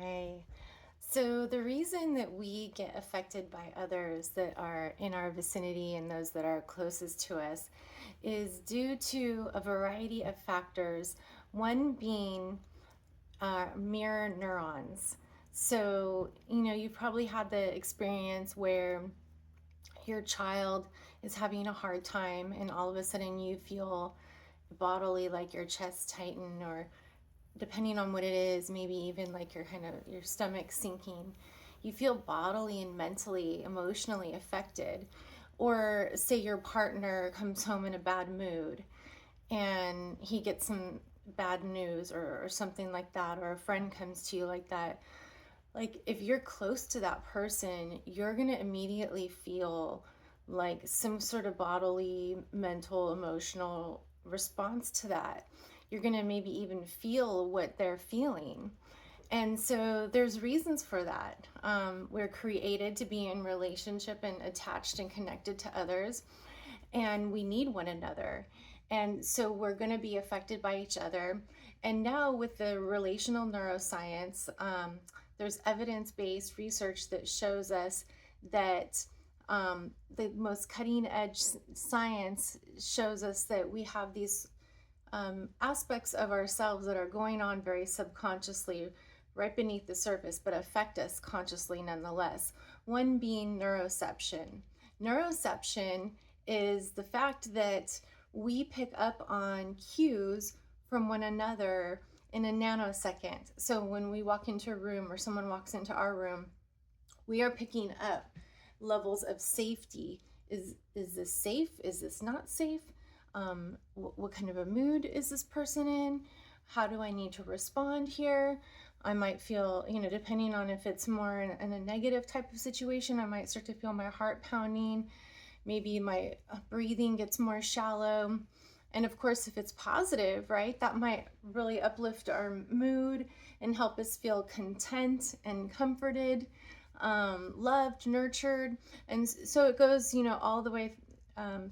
Hi. So, the reason that we get affected by others that are in our vicinity and those that are closest to us is due to a variety of factors, one being mirror neurons. So, you've probably had the experience where your child is having a hard time, and all of a sudden you feel bodily like your chest tighten, or depending on what it is, maybe even like your stomach sinking. You feel bodily and mentally, emotionally affected. Or say your partner comes home in a bad mood and he gets some bad news or something like that, or a friend comes to you like that. Like, if you're close to that person, you're going to immediately feel like some sort of bodily, mental, emotional response to that. You're going to maybe even feel what they're feeling. And so there's reasons for that. We're created to be in relationship and attached and connected to others, and we need one another. And so we're going to be affected by each other. And now, with the relational neuroscience, there's evidence based research that shows us that the most cutting edge science shows us that we have these aspects of ourselves that are going on very subconsciously right beneath the surface, but affect us consciously nonetheless. One being neuroception. Neuroception is the fact that we pick up on cues from one another in a nanosecond. So when we walk into a room or someone walks into our room, we are picking up levels of safety. Is this safe? Is this not safe? What kind of a mood is this person in? How do I need to respond here? I might feel, depending on if it's more in a negative type of situation, I might start to feel my heart pounding. Maybe my breathing gets more shallow. And of course, if it's positive, right, that might really uplift our mood and help us feel content and comforted, loved, nurtured. And so it goes, all the way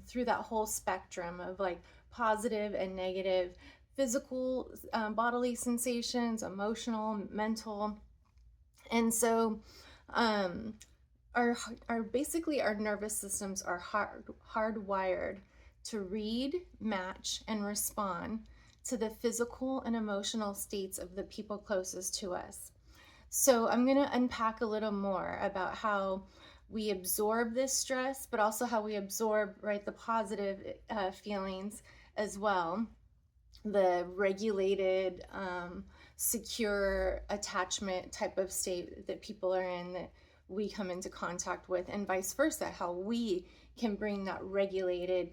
through that whole spectrum of like positive and negative physical, bodily sensations, emotional, mental. And so, um, our basically our nervous systems are hardwired to read, match, and respond to the physical and emotional states of the people closest to us. So I'm going to unpack a little more about how we absorb this stress, but also how we absorb, right, the positive feelings as well, the regulated, secure attachment type of state that people are in that we come into contact with, and vice versa, how we can bring that regulated,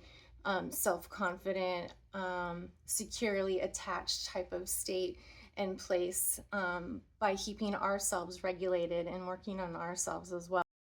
self-confident, securely attached type of state in place by keeping ourselves regulated and working on ourselves as well.